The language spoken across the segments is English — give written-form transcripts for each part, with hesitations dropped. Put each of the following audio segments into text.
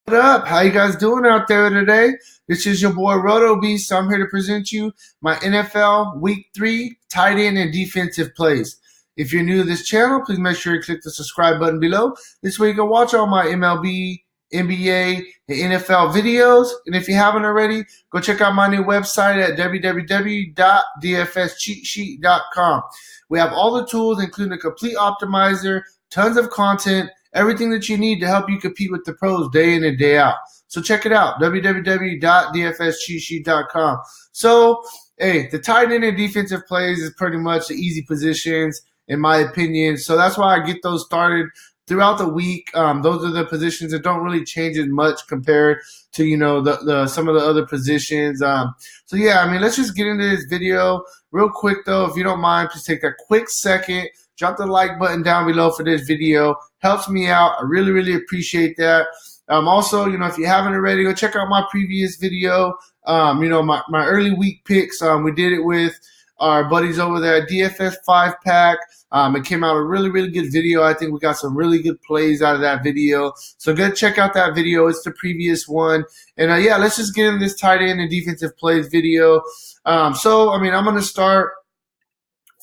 What up? How you guys doing out there today? This is your boy Roto Beast. So I'm here to present you my NFL Week 3 tight end and defensive plays. If you're new to this channel, please make sure you click the subscribe button below. This way you can watch all my MLB, NBA, and NFL videos. And if you haven't already, go check out my new website at www.dfscheatsheet.com. We have all the tools, including a complete optimizer, tons of content, everything that you need to help you compete with the pros day in and day out. So check it out, www.dfscheatsheet.com. So, hey, the tight end and defensive plays is pretty much the easy positions, in my opinion. So that's why I get those started throughout the week. Those are the positions that don't really change as much compared to, the some of the other positions. So yeah, I mean, let's just get into this video real quick though. If you don't mind, please take a quick second. Drop the like button down below for this video. Helps me out. I really, really appreciate that. Also, if you haven't already, go check out my previous video. My early week picks. We did it with our buddies over there at DFS 5-Pack. It came out a really, really good video. I think we got some really good plays out of that video. So go check out that video. It's the previous one. And yeah, let's just get into this tight end and defensive plays video. I'm going to start.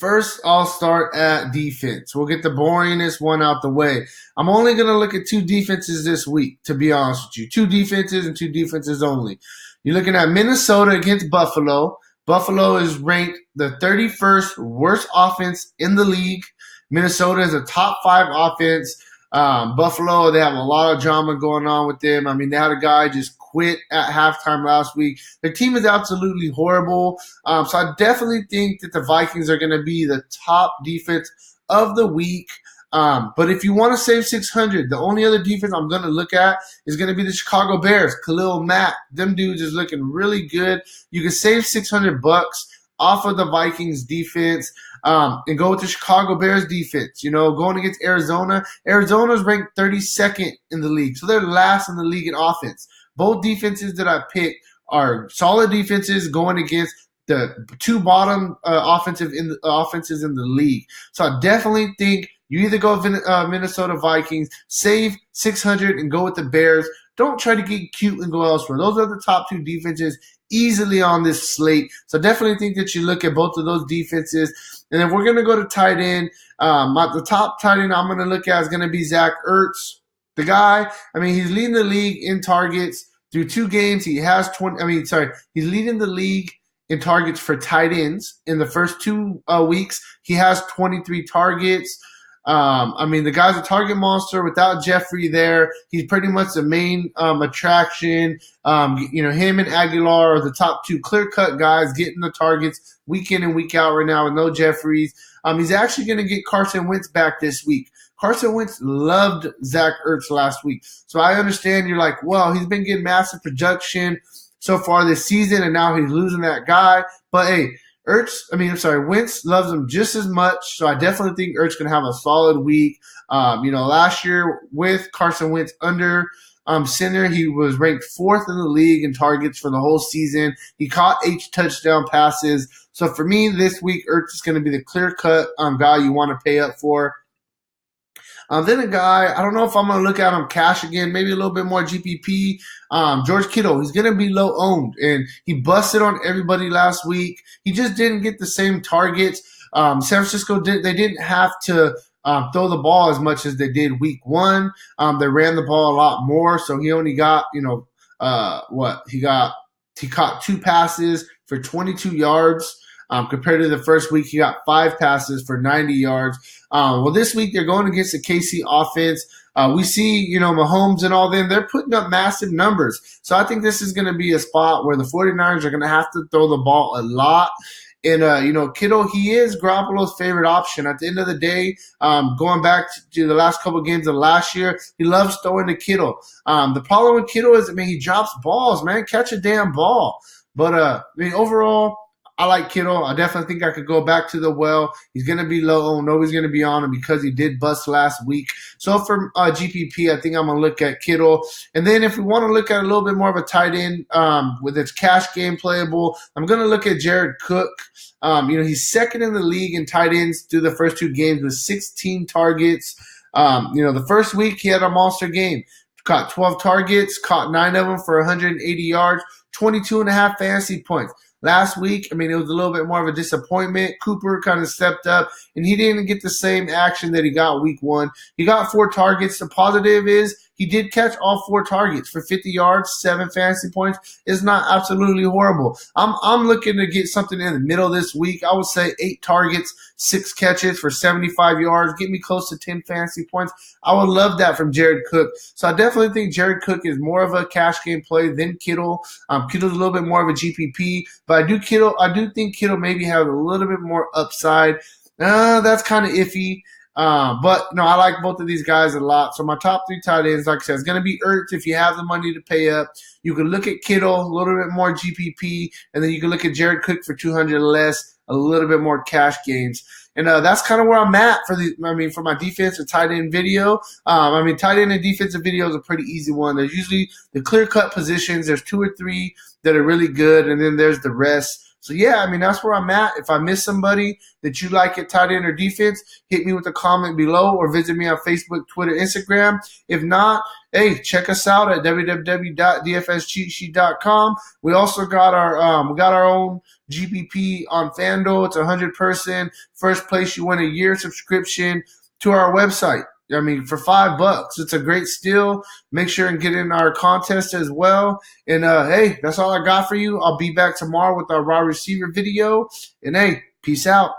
First, I'll start at defense. We'll get the boringest one out the way. I'm only going to look at two defenses this week, to be honest with you. Two defenses and two defenses only. You're looking at Minnesota against Buffalo. Buffalo is ranked the 31st worst offense in the league. Minnesota is a top 5 offense. Buffalo, they have a lot of drama going on with them. I mean, they had a guy just quit at halftime last week. Their team is absolutely horrible. So I definitely think that the Vikings are going to be the top defense of the week. But if you want to save 600, the only other defense I'm going to look at is going to be the Chicago Bears. Khalil Mack, them dudes is looking really good. You can save $600 off of the Vikings defense. And go with the Chicago Bears defense. Going against Arizona. Arizona's ranked 32nd in the league, so they're last in the league in offense. Both defenses that I picked are solid defenses going against the two bottom offenses in the league. So I definitely think you either go Minnesota Vikings, save 600, and go with the Bears. Don't try to get cute and go elsewhere. Those are the top two defenses easily on this slate. So definitely think that you look at both of those defenses. And then we're going to go to tight end. The top tight end I'm going to look at is going to be Zach Ertz. The guy, he's leading the league in targets through 2 games. He has he's leading the league in targets for tight ends in the first 2 weeks. He has 23 targets. The guy's a target monster. Without Jeffrey there, he's pretty much the main attraction. Him and Aguilar are the top 2 clear-cut guys getting the targets week in and week out right now with no Jeffries. He's actually going to get Carson Wentz back this week. Carson Wentz loved Zach Ertz last week. So I understand you're like, well, he's been getting massive production so far this season, and now he's losing that guy. But, hey, Wentz loves him just as much, so I definitely think Ertz going to have a solid week. Last year with Carson Wentz under center, he was ranked 4th in the league in targets for the whole season. He caught 8 touchdown passes. So for me, this week, Ertz is going to be the clear-cut guy you want to pay up for. Then a guy, I don't know if I'm going to look at him cash again, maybe a little bit more GPP. George Kittle, he's going to be low owned, and he busted on everybody last week. He just didn't get the same targets. San Francisco didn't have to throw the ball as much as they did week 1. They ran the ball a lot more, so he only got, he caught 2 passes for 22 yards. Compared to the first week, he got 5 passes for 90 yards. This week they're going against the KC offense. We see, Mahomes and all them, they're putting up massive numbers. So I think this is going to be a spot where the 49ers are going to have to throw the ball a lot. And, Kittle, he is Garoppolo's favorite option. At the end of the day, going back to the last couple of games of last year, he loves throwing to Kittle. The problem with Kittle is, he drops balls, man. Catch a damn ball. But, overall, I like Kittle. I definitely think I could go back to the well. He's going to be low. Nobody's going to be on him because he did bust last week. So for GPP, I think I'm going to look at Kittle. And then if we want to look at a little bit more of a tight end with its cash game playable, I'm going to look at Jared Cook. He's 2nd in the league in tight ends through the first 2 games with 16 targets. The first week he had a monster game. caught 12 targets, caught 9 of them for 180 yards, 22.5 fantasy points. Last week, I mean, it was a little bit more of a disappointment. Cooper kind of stepped up, and he didn't get the same action that he got week 1. He got 4 targets. The positive is he did catch all 4 targets for 50 yards, 7 fantasy points. It's not absolutely horrible. I'm looking to get something in the middle this week. I would say 8 targets, 6 catches for 75 yards. Get me close to 10 fantasy points. I would love that from Jared Cook. So I definitely think Jared Cook is more of a cash game play than Kittle. Kittle's a little bit more of a GPP, but I do think Kittle maybe has a little bit more upside. That's kind of iffy. But no, I like both of these guys a lot. So my top 3 tight ends, like I said, is going to be Ertz if you have the money to pay up. You can look at Kittle, a little bit more GPP, and then you can look at Jared Cook for 200 less, a little bit more cash games. And that's kind of where I'm at for my defense and tight end video. Tight end and defensive video is a pretty easy one. There's usually the clear-cut positions. There's 2 or 3 that are really good, and then there's the rest. So, yeah, that's where I'm at. If I miss somebody that you like at tight end or defense, hit me with a comment below or visit me on Facebook, Twitter, Instagram. If not, hey, check us out at www.dfscheatsheet.com. We also got our own GPP on FanDuel. It's a 100-person. First place, you win a year subscription to our website. For $5, it's a great steal. Make sure and get in our contest as well. And, hey, that's all I got for you. I'll be back tomorrow with our raw receiver video. And, hey, peace out.